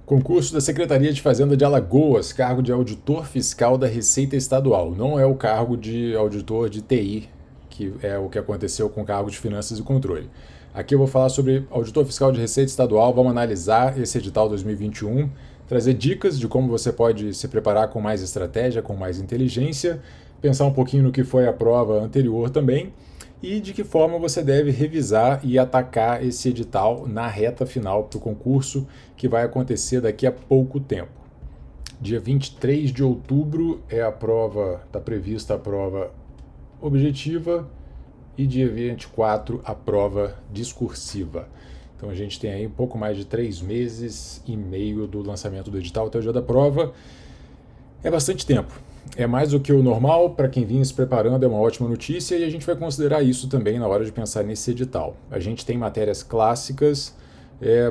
Concurso da Secretaria de Fazenda de Alagoas, cargo de auditor fiscal da Receita Estadual. Não é o cargo de auditor de TI, que é o que aconteceu com o cargo de Finanças e Controle. Aqui eu vou falar sobre auditor fiscal de Receita Estadual, vamos analisar esse edital 2021, trazer dicas de como você pode se preparar com mais estratégia, com mais inteligência, pensar um pouquinho no que foi a prova anterior também, e de que forma você deve revisar e atacar esse edital na reta final para o concurso que vai acontecer daqui a pouco tempo. Dia 23 de outubro é a prova, está prevista a prova objetiva e dia 24 a prova discursiva. Então a gente tem aí um pouco mais de 3 meses e meio do lançamento do edital até o dia da prova. É bastante tempo. É mais do que o normal, para quem vinha se preparando é uma ótima notícia e a gente vai considerar isso também na hora de pensar nesse edital. A gente tem matérias clássicas,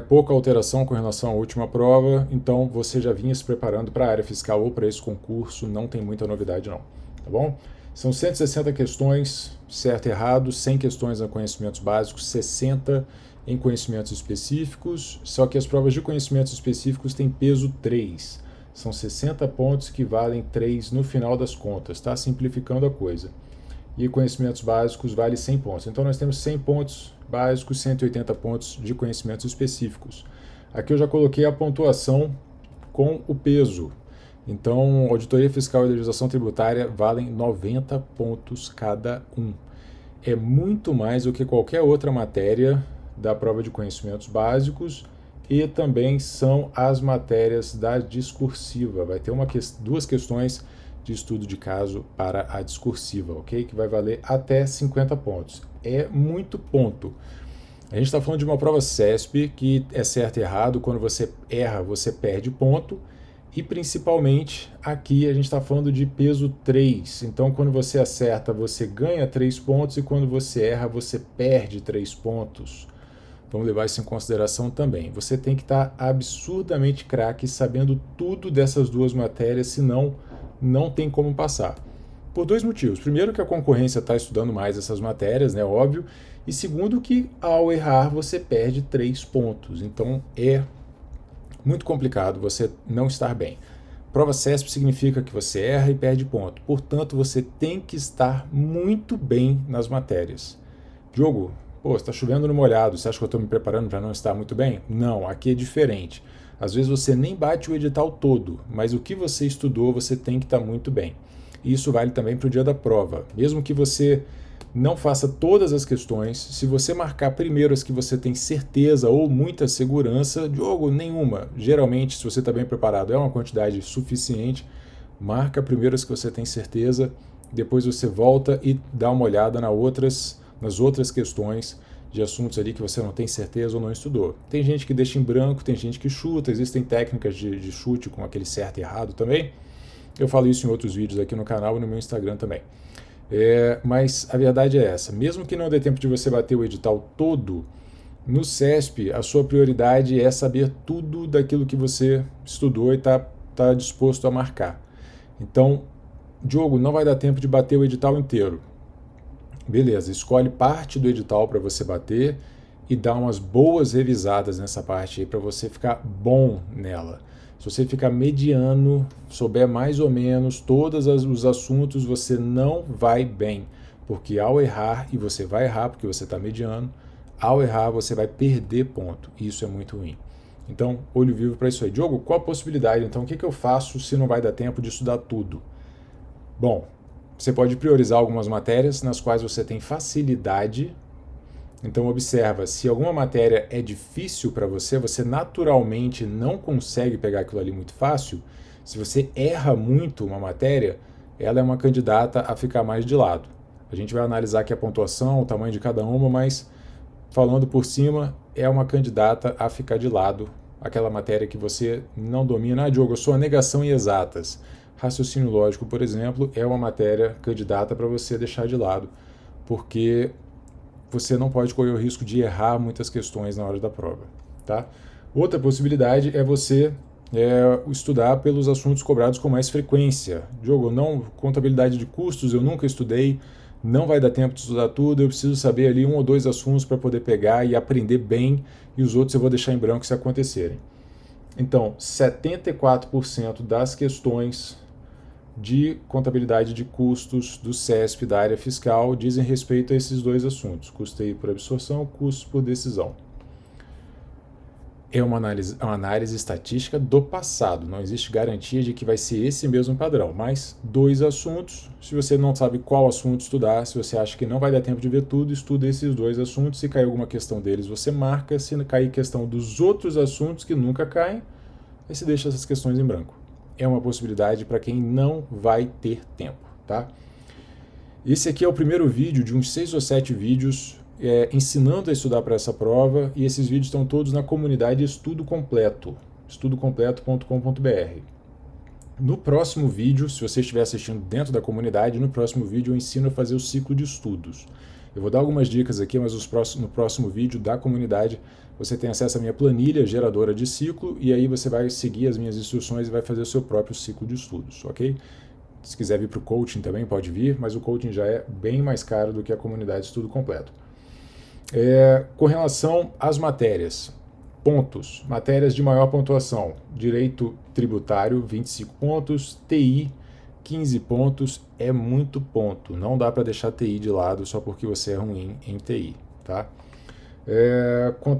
pouca alteração com relação à última prova, então você já vinha se preparando para a área fiscal ou para esse concurso, não tem muita novidade não, tá bom? São 160 questões, certo e errado, 100 questões em conhecimentos básicos, 60 em conhecimentos específicos, só que as provas de conhecimentos específicos têm peso 3. São 60 pontos que valem 3 no final das contas, tá? Simplificando a coisa. E conhecimentos básicos vale 100 pontos. Então nós temos 100 pontos básicos, 180 pontos de conhecimentos específicos. Aqui eu já coloquei a pontuação com o peso. Então, auditoria fiscal e legislação tributária valem 90 pontos cada um. É muito mais do que qualquer outra matéria da prova de conhecimentos básicos, e também são as matérias da discursiva. Vai ter duas questões de estudo de caso para a discursiva, ok? Que vai valer até 50 pontos. É muito ponto. A gente está falando de uma prova CESP que é certo e errado. Quando você erra, você perde ponto. E principalmente aqui a gente está falando de peso 3. Então quando você acerta, você ganha 3 pontos e quando você erra, você perde 3 pontos. Vamos levar isso em consideração também. Você tem que estar absurdamente craque, sabendo tudo dessas duas matérias, senão não tem como passar. Por 2 motivos. Primeiro, que a concorrência está estudando mais essas matérias, né, óbvio. E segundo, que ao errar você perde 3 pontos. Então é muito complicado você não estar bem. Prova CESP significa que você erra e perde ponto. Portanto, você tem que estar muito bem nas matérias. Diogo, pô, está chovendo no molhado, você acha que eu estou me preparando para não estar muito bem? Não, aqui é diferente. Às vezes você nem bate o edital todo, mas o que você estudou você tem que estar muito bem. E isso vale também para o dia da prova. Mesmo que você não faça todas as questões, se você marcar primeiro as que você tem certeza ou muita segurança, Diogo, nenhuma. Geralmente, se você está bem preparado, é uma quantidade suficiente, marca primeiro as que você tem certeza, depois você volta e dá uma olhada nas outras questões de assuntos ali que você não tem certeza ou não estudou. Tem gente que deixa em branco, tem gente que chuta, existem técnicas de chute com aquele certo e errado também. Eu falo isso em outros vídeos aqui no canal e no meu Instagram também. Mas a verdade é essa, mesmo que não dê tempo de você bater o edital todo, no CESP a sua prioridade é saber tudo daquilo que você estudou e está disposto a marcar. Então, Diogo, não vai dar tempo de bater o edital inteiro. Beleza, escolhe parte do edital para você bater e dá umas boas revisadas nessa parte aí para você ficar bom nela. Se você ficar mediano, souber mais ou menos todos os assuntos, você não vai bem. Porque ao errar, e você vai errar porque você está mediano, ao errar você vai perder ponto. E isso é muito ruim. Então, olho vivo para isso aí. Diogo, qual a possibilidade? Então, o que eu faço se não vai dar tempo de estudar tudo? Bom, você pode priorizar algumas matérias nas quais você tem facilidade. Então observa, se alguma matéria é difícil para você, você naturalmente não consegue pegar aquilo ali muito fácil. Se você erra muito uma matéria, ela é uma candidata a ficar mais de lado. A gente vai analisar aqui a pontuação, o tamanho de cada uma, mas falando por cima, é uma candidata a ficar de lado aquela matéria que você não domina. Ah, Diogo, eu sou a negação em exatas. Raciocínio lógico, por exemplo, é uma matéria candidata para você deixar de lado, porque você não pode correr o risco de errar muitas questões na hora da prova, tá? Outra possibilidade é você estudar pelos assuntos cobrados com mais frequência. Diogo, não, contabilidade de custos eu nunca estudei, não vai dar tempo de estudar tudo, eu preciso saber ali 1 ou 2 assuntos para poder pegar e aprender bem, e os outros eu vou deixar em branco se acontecerem. Então, 74% das questões de contabilidade de custos do CESP da área fiscal dizem respeito a esses dois assuntos, custeio por absorção, custos por decisão. É uma análise estatística do passado, não existe garantia de que vai ser esse mesmo padrão, mas dois assuntos, se você não sabe qual assunto estudar, se você acha que não vai dar tempo de ver tudo, estuda esses dois assuntos, se cair alguma questão deles você marca, se cair questão dos outros assuntos que nunca caem, aí você deixa essas questões em branco. É uma possibilidade para quem não vai ter tempo, tá? Esse aqui é o primeiro vídeo de uns 6 ou 7 vídeos ensinando a estudar para essa prova, e esses vídeos estão todos na comunidade Estudo Completo, estudocompleto.com.br. No próximo vídeo, se você estiver assistindo dentro da comunidade, no próximo vídeo eu ensino a fazer o ciclo de estudos. Eu vou dar algumas dicas aqui, mas no próximo vídeo da comunidade você tem acesso à minha planilha geradora de ciclo, e aí você vai seguir as minhas instruções e vai fazer o seu próprio ciclo de estudos, ok? Se quiser vir para o coaching também pode vir, mas o coaching já é bem mais caro do que a comunidade Estudo Completo. Com relação às matérias, pontos, matérias de maior pontuação, direito tributário 25 pontos, TI 15 pontos, é muito ponto, não dá para deixar TI de lado só porque você é ruim em TI, tá?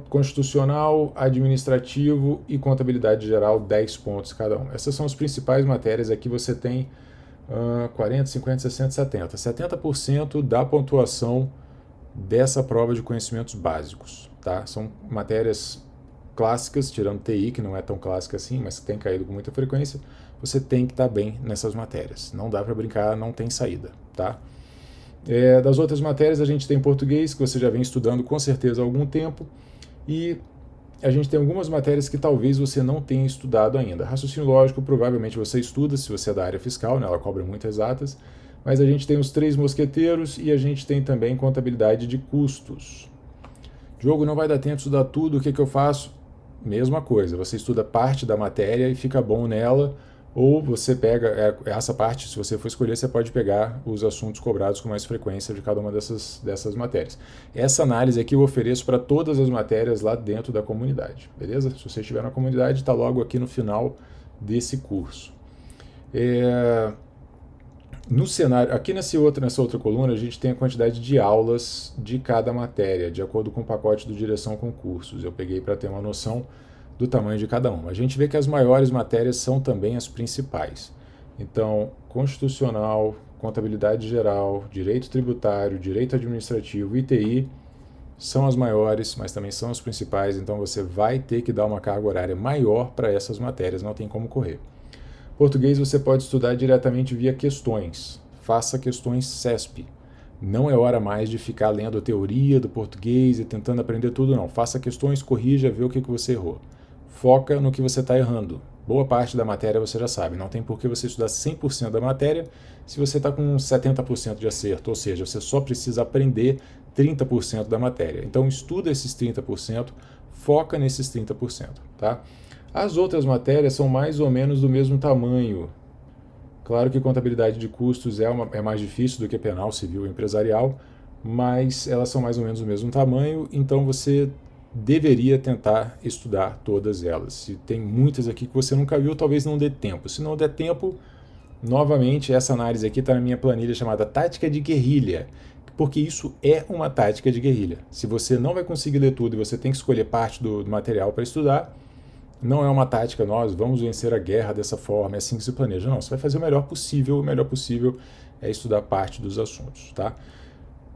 Constitucional, administrativo e contabilidade geral 10 pontos cada um. Essas são as principais matérias, aqui você tem 40, 50, 60, 70. 70% da pontuação dessa prova de conhecimentos básicos, tá? São matérias clássicas, tirando TI, que não é tão clássica assim, mas tem caído com muita frequência, você tem que estar bem nessas matérias. Não dá para brincar, não tem saída, tá? Das outras matérias, a gente tem português, que você já vem estudando com certeza há algum tempo, e a gente tem algumas matérias que talvez você não tenha estudado ainda. Raciocínio lógico, provavelmente você estuda, se você é da área fiscal, né? Ela cobra muito exatas, mas a gente tem os 3 mosqueteiros e a gente tem também contabilidade de custos. Diogo, não vai dar tempo de estudar tudo, o que eu faço? Mesma coisa, você estuda parte da matéria e fica bom nela, ou você pega essa parte, se você for escolher, você pode pegar os assuntos cobrados com mais frequência de cada uma dessas matérias. Essa análise aqui eu ofereço para todas as matérias lá dentro da comunidade, beleza? Se você estiver na comunidade, está logo aqui no final desse curso. No cenário, aqui nessa outra coluna, a gente tem a quantidade de aulas de cada matéria, de acordo com o pacote do Direção Concursos. Eu peguei para ter uma noção do tamanho de cada uma. A gente vê que as maiores matérias são também as principais. Então, Constitucional, Contabilidade Geral, Direito Tributário, Direito Administrativo e TI são as maiores, mas também são as principais, então você vai ter que dar uma carga horária maior para essas matérias, não tem como correr. Português você pode estudar diretamente via questões. Faça questões CESP. Não é hora mais de ficar lendo a teoria do português e tentando aprender tudo, não. Faça questões, corrija, vê o que você errou. Foca no que você está errando. Boa parte da matéria você já sabe. Não tem por que você estudar 100% da matéria se você está com 70% de acerto. Ou seja, você só precisa aprender 30% da matéria. Então estuda esses 30%, foca nesses 30%, tá? As outras matérias são mais ou menos do mesmo tamanho. Claro que contabilidade de custos é mais difícil do que penal, civil e empresarial, mas elas são mais ou menos do mesmo tamanho, então você deveria tentar estudar todas elas. Se tem muitas aqui que você nunca viu, talvez não dê tempo. Se não der tempo, novamente, essa análise aqui está na minha planilha chamada Tática de Guerrilha, porque isso é uma tática de guerrilha. Se você não vai conseguir ler tudo e você tem que escolher parte do material para estudar, não é uma tática, nós vamos vencer a guerra dessa forma, é assim que se planeja. Não, você vai fazer o melhor possível é estudar parte dos assuntos, tá?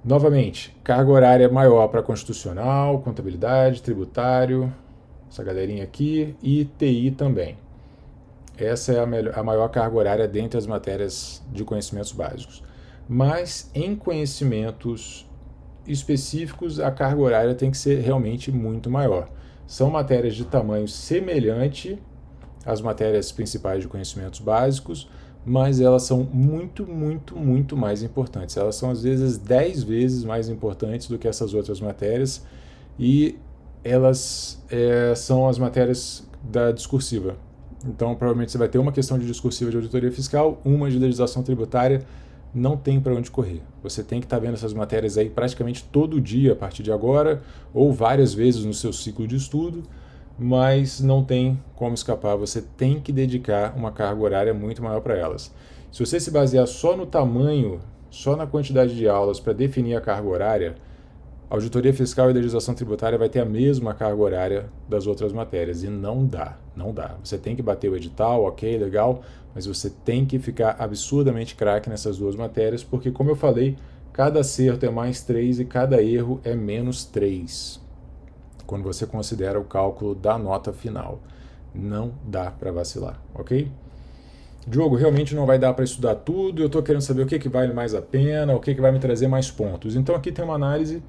Novamente, carga horária maior para constitucional, contabilidade, tributário, essa galerinha aqui, e TI também. Essa é a maior carga horária dentre as matérias de conhecimentos básicos. Mas em conhecimentos específicos, a carga horária tem que ser realmente muito maior. São matérias de tamanho semelhante às matérias principais de conhecimentos básicos, mas elas são muito, muito, muito mais importantes. Elas são, às vezes, 10 vezes mais importantes do que essas outras matérias, e elas são as matérias da discursiva. Então, provavelmente você vai ter uma questão de discursiva de auditoria fiscal, uma de legislação tributária, não tem para onde correr. Você tem que estar vendo essas matérias aí praticamente todo dia a partir de agora, ou várias vezes no seu ciclo de estudo, mas não tem como escapar, você tem que dedicar uma carga horária muito maior para elas. Se você se basear só no tamanho, só na quantidade de aulas para definir a carga horária, a auditoria fiscal e legislação tributária vai ter a mesma carga horária das outras matérias, e não dá, não dá. Você tem que bater o edital, ok, legal, mas você tem que ficar absurdamente craque nessas duas matérias, porque, como eu falei, cada acerto é mais 3 e cada erro é menos 3, quando você considera o cálculo da nota final. Não dá para vacilar, ok? Diogo, realmente não vai dar para estudar tudo, eu estou querendo saber o que vale mais a pena, o que vai me trazer mais pontos. Então aqui tem uma análise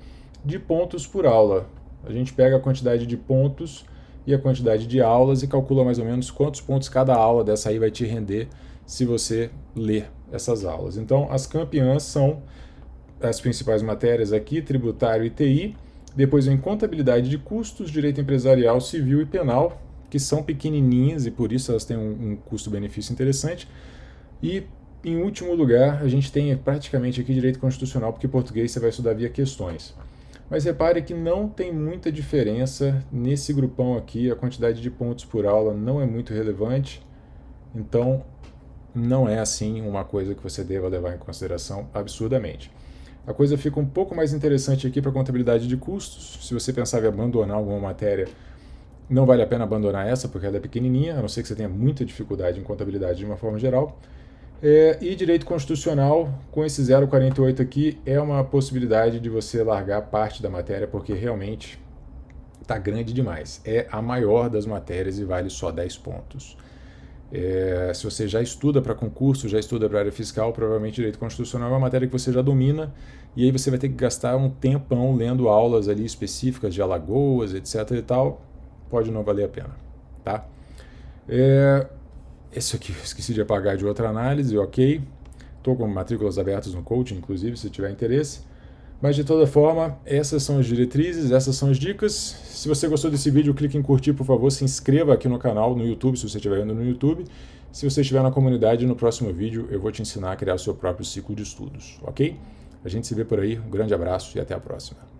de pontos por aula. A gente pega a quantidade de pontos e a quantidade de aulas e calcula mais ou menos quantos pontos cada aula dessa aí vai te render se você ler essas aulas. Então as campeãs são as principais matérias aqui, tributário e TI, depois vem contabilidade de custos, direito empresarial, civil e penal, que são pequenininhas e por isso elas têm um custo-benefício interessante. E, em último lugar, a gente tem praticamente aqui direito constitucional, porque português você vai estudar via questões. Mas repare que não tem muita diferença nesse grupão aqui, a quantidade de pontos por aula não é muito relevante, então não é assim uma coisa que você deva levar em consideração absurdamente. A coisa fica um pouco mais interessante aqui para a contabilidade de custos. Se você pensava em abandonar alguma matéria, não vale a pena abandonar essa, porque ela é pequenininha, a não ser que você tenha muita dificuldade em contabilidade de uma forma geral. E direito constitucional, com esse 0,48 aqui, é uma possibilidade de você largar parte da matéria, porque realmente está grande demais. É a maior das matérias e vale só 10 pontos. Se você já estuda para concurso, já estuda para área fiscal, provavelmente direito constitucional é uma matéria que você já domina, e aí você vai ter que gastar um tempão lendo aulas ali específicas de Alagoas, etc e tal, pode não valer a pena, tá? Esse aqui eu esqueci de apagar de outra análise, ok. Estou com matrículas abertas no coaching, inclusive, se tiver interesse. Mas de toda forma, essas são as diretrizes, essas são as dicas. Se você gostou desse vídeo, clique em curtir, por favor, se inscreva aqui no canal, no YouTube, se você estiver vendo no YouTube. Se você estiver na comunidade, no próximo vídeo eu vou te ensinar a criar o seu próprio ciclo de estudos, ok? A gente se vê por aí, um grande abraço e até a próxima.